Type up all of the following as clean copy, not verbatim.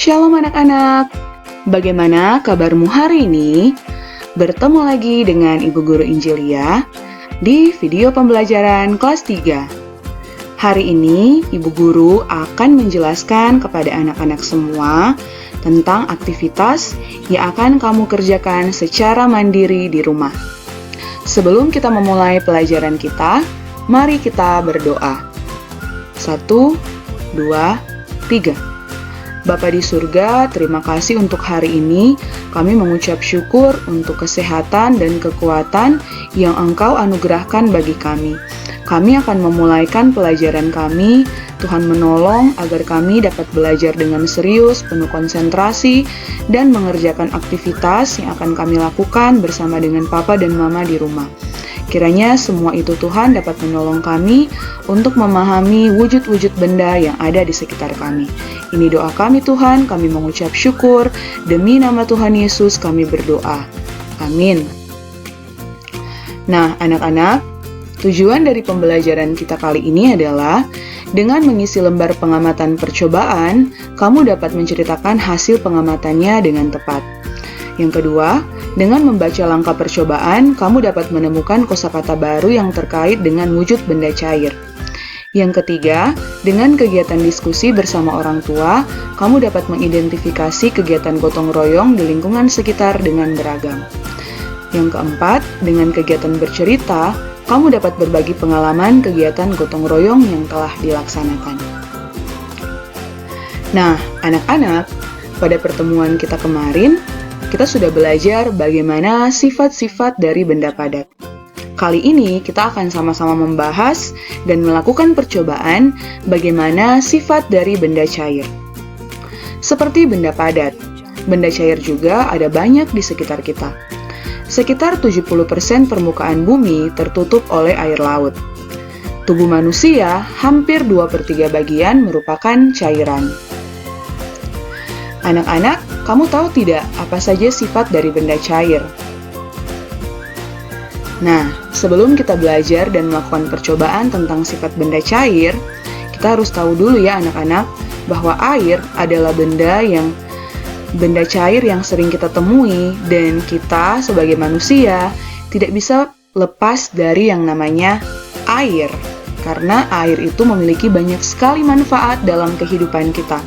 Shalom anak-anak, bagaimana kabarmu hari ini? Bertemu lagi dengan Ibu Guru Injilia di video pembelajaran kelas 3. Hari ini Ibu Guru akan menjelaskan kepada anak-anak semua tentang aktivitas yang akan kamu kerjakan secara mandiri di rumah. Sebelum kita memulai pelajaran kita, mari kita berdoa. 1, 2, 3. Bapa di surga, terima kasih untuk hari ini. Kami mengucap syukur untuk kesehatan dan kekuatan yang Engkau anugerahkan bagi kami. Kami akan memulaikan pelajaran kami. Tuhan menolong agar kami dapat belajar dengan serius, penuh konsentrasi, dan mengerjakan aktivitas yang akan kami lakukan bersama dengan Papa dan Mama di rumah. Kiranya semua itu Tuhan dapat menolong kami untuk memahami wujud-wujud benda yang ada di sekitar kami. Ini doa kami Tuhan, kami mengucap syukur, demi nama Tuhan Yesus kami berdoa. Amin. Nah, anak-anak, tujuan dari pembelajaran kita kali ini adalah dengan mengisi lembar pengamatan percobaan, kamu dapat menceritakan hasil pengamatannya dengan tepat. Yang kedua, dengan membaca langkah percobaan, kamu dapat menemukan kosakata baru yang terkait dengan wujud benda cair. Yang ketiga, dengan kegiatan diskusi bersama orang tua, kamu dapat mengidentifikasi kegiatan gotong royong di lingkungan sekitar dengan beragam. Yang keempat, dengan kegiatan bercerita, kamu dapat berbagi pengalaman kegiatan gotong royong yang telah dilaksanakan. Nah, anak-anak, pada pertemuan kita kemarin, kita sudah belajar bagaimana sifat-sifat dari benda padat. Kali ini kita akan sama-sama membahas dan melakukan percobaan bagaimana sifat dari benda cair. Seperti benda padat, benda cair juga ada banyak di sekitar kita. Sekitar 70% permukaan bumi tertutup oleh air laut. Tubuh manusia hampir 2/3 bagian merupakan cairan. Anak-anak, kamu tahu tidak apa saja sifat dari benda cair? Nah, sebelum kita belajar dan melakukan percobaan tentang sifat benda cair, kita harus tahu dulu ya anak-anak, bahwa air adalah benda cair yang sering kita temui dan kita sebagai manusia tidak bisa lepas dari yang namanya air. Karena air itu memiliki banyak sekali manfaat dalam kehidupan kita.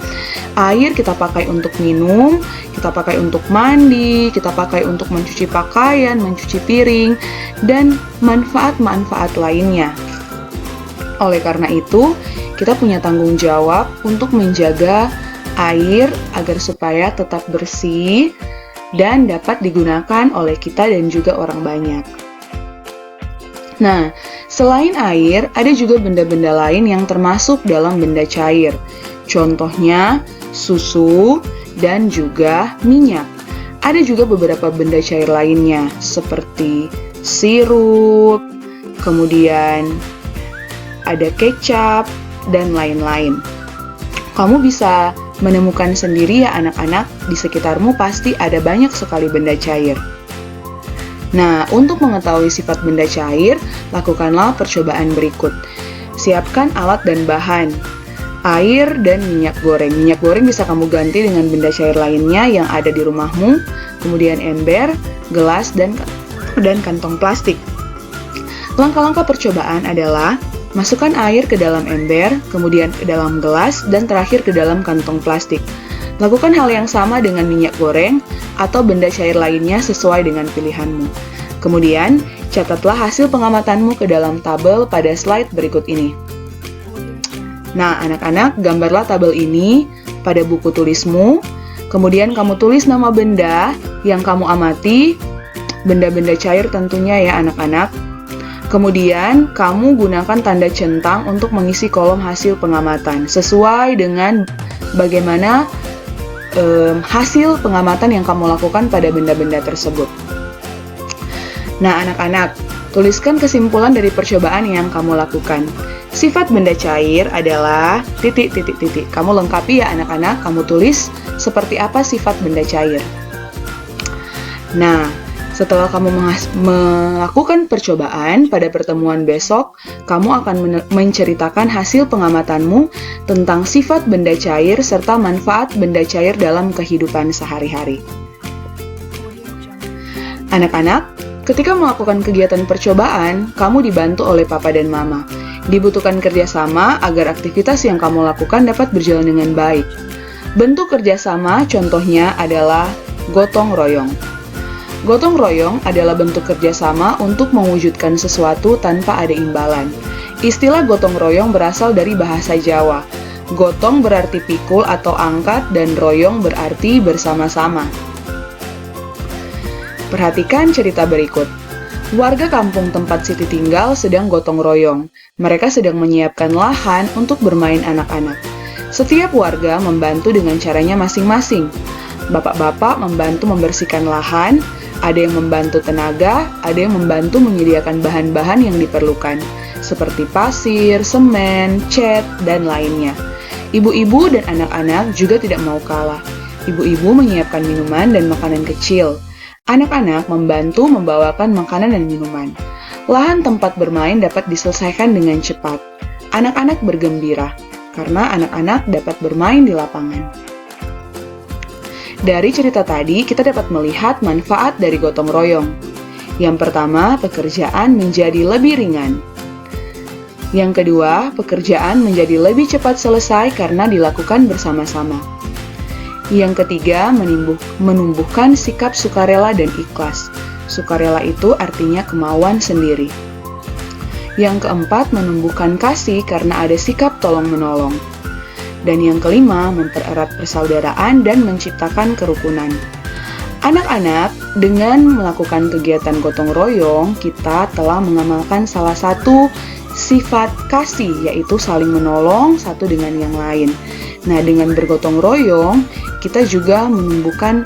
Air kita pakai untuk minum, kita pakai untuk mandi, kita pakai untuk mencuci pakaian, mencuci piring, dan manfaat-manfaat lainnya. Oleh karena itu, kita punya tanggung jawab untuk menjaga air agar supaya tetap bersih dan dapat digunakan oleh kita dan juga orang banyak. Nah, selain air, ada juga benda-benda lain yang termasuk dalam benda cair. Contohnya, susu dan juga minyak. Ada juga beberapa benda cair lainnya, seperti sirup, kemudian ada kecap, dan lain-lain. Kamu bisa menemukan sendiri ya anak-anak, di sekitarmu pasti ada banyak sekali benda cair. Nah, untuk mengetahui sifat benda cair, lakukanlah percobaan berikut. Siapkan alat dan bahan. Air dan minyak goreng. Minyak goreng bisa kamu ganti dengan benda cair lainnya yang ada di rumahmu, kemudian ember, gelas, dan kantong plastik. Langkah-langkah percobaan adalah masukkan air ke dalam ember, kemudian ke dalam gelas, dan terakhir ke dalam kantong plastik. Lakukan hal yang sama dengan minyak goreng atau benda cair lainnya sesuai dengan pilihanmu. Kemudian, catatlah hasil pengamatanmu ke dalam tabel pada slide berikut ini. Nah, anak-anak, gambarlah tabel ini pada buku tulismu. Kemudian kamu tulis nama benda yang kamu amati, benda-benda cair tentunya ya anak-anak. Kemudian, kamu gunakan tanda centang untuk mengisi kolom hasil pengamatan, sesuai dengan bagaimana hasil pengamatan yang kamu lakukan pada benda-benda tersebut. Nah, anak-anak, tuliskan kesimpulan dari percobaan yang kamu lakukan. Sifat benda cair adalah ... Kamu lengkapi ya anak-anak, kamu tulis seperti apa sifat benda cair. Nah, Setelah kamu melakukan percobaan, pada pertemuan besok, kamu akan menceritakan hasil pengamatanmu tentang sifat benda cair serta manfaat benda cair dalam kehidupan sehari-hari. Anak-anak, ketika melakukan kegiatan percobaan, kamu dibantu oleh papa dan mama. Dibutuhkan kerjasama agar aktivitas yang kamu lakukan dapat berjalan dengan baik. Bentuk kerjasama contohnya adalah gotong royong. Gotong royong adalah bentuk kerjasama untuk mewujudkan sesuatu tanpa ada imbalan. Istilah gotong royong berasal dari bahasa Jawa. Gotong berarti pikul atau angkat dan royong berarti bersama-sama. Perhatikan cerita berikut. Warga kampung tempat Siti tinggal sedang gotong royong. Mereka sedang menyiapkan lahan untuk bermain anak-anak. Setiap warga membantu dengan caranya masing-masing. Bapak-bapak membantu membersihkan lahan, ada yang membantu tenaga, ada yang membantu menyediakan bahan-bahan yang diperlukan, seperti pasir, semen, cat, dan lainnya. Ibu-ibu dan anak-anak juga tidak mau kalah. Ibu-ibu menyiapkan minuman dan makanan kecil. Anak-anak membantu membawakan makanan dan minuman. Lahan tempat bermain dapat diselesaikan dengan cepat. Anak-anak bergembira, karena anak-anak dapat bermain di lapangan. Dari cerita tadi, kita dapat melihat manfaat dari gotong royong. Yang pertama, pekerjaan menjadi lebih ringan. Yang kedua, pekerjaan menjadi lebih cepat selesai karena dilakukan bersama-sama. Yang ketiga, menumbuhkan sikap sukarela dan ikhlas. Sukarela itu artinya kemauan sendiri. Yang keempat, menumbuhkan kasih karena ada sikap tolong-menolong. Dan yang kelima, mempererat persaudaraan dan menciptakan kerukunan. Anak-anak, dengan melakukan kegiatan gotong royong, kita telah mengamalkan salah satu sifat kasih, yaitu saling menolong satu dengan yang lain. Nah, dengan bergotong royong, kita juga menumbuhkan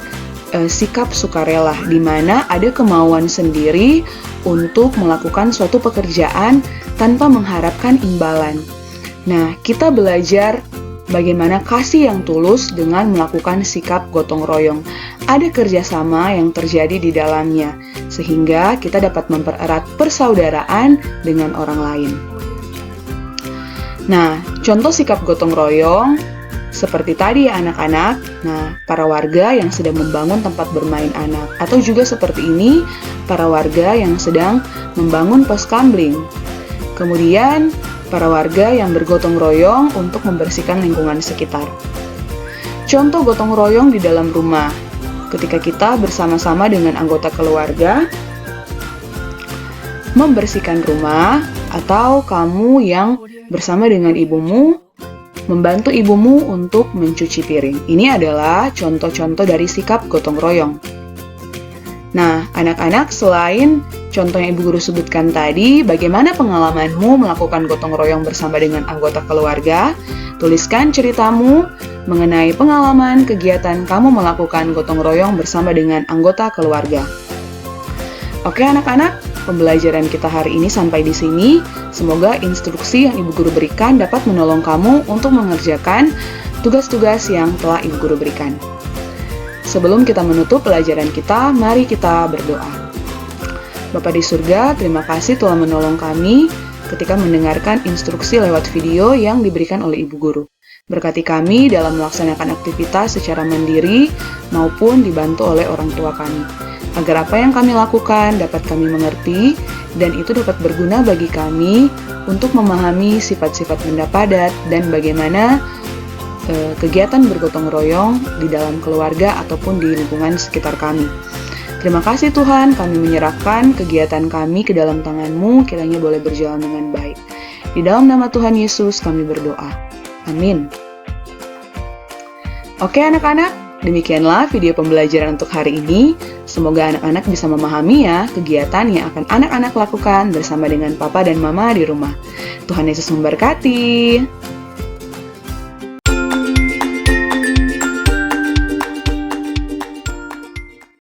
sikap sukarela, di mana ada kemauan sendiri untuk melakukan suatu pekerjaan tanpa mengharapkan imbalan. Nah, kita belajar bagaimana kasih yang tulus dengan melakukan sikap gotong royong. Ada kerjasama yang terjadi di dalamnya, sehingga kita dapat mempererat persaudaraan dengan orang lain. Nah, contoh sikap gotong royong seperti tadi ya anak-anak. Nah, para warga yang sedang membangun tempat bermain anak, atau juga seperti ini, para warga yang sedang membangun pos kambling. Kemudian, para warga yang bergotong royong untuk membersihkan lingkungan sekitar. Contoh gotong royong di dalam rumah. Ketika kita bersama-sama dengan anggota keluarga membersihkan rumah, atau kamu yang bersama dengan ibumu membantu ibumu untuk mencuci piring. Ini adalah contoh-contoh dari sikap gotong royong. Nah, anak-anak, selain contoh yang Ibu Guru sebutkan tadi, bagaimana pengalamanmu melakukan gotong royong bersama dengan anggota keluarga? Tuliskan ceritamu mengenai pengalaman kegiatan kamu melakukan gotong royong bersama dengan anggota keluarga. Oke anak-anak, pembelajaran kita hari ini sampai di sini. Semoga instruksi yang Ibu Guru berikan dapat menolong kamu untuk mengerjakan tugas-tugas yang telah Ibu Guru berikan. Sebelum kita menutup pelajaran kita, mari kita berdoa. Bapa di surga, terima kasih telah menolong kami ketika mendengarkan instruksi lewat video yang diberikan oleh Ibu Guru. Berkati kami dalam melaksanakan aktivitas secara mandiri maupun dibantu oleh orang tua kami. Agar apa yang kami lakukan dapat kami mengerti dan itu dapat berguna bagi kami untuk memahami sifat-sifat benda padat dan bagaimana kegiatan bergotong royong di dalam keluarga ataupun di lingkungan sekitar kami. Terima kasih Tuhan, kami menyerahkan kegiatan kami ke dalam tangan-Mu, kiranya boleh berjalan dengan baik. Di dalam nama Tuhan Yesus kami berdoa. Amin. Oke anak-anak, demikianlah video pembelajaran untuk hari ini. Semoga anak-anak bisa memahami ya kegiatan yang akan anak-anak lakukan bersama dengan papa dan mama di rumah. Tuhan Yesus memberkati.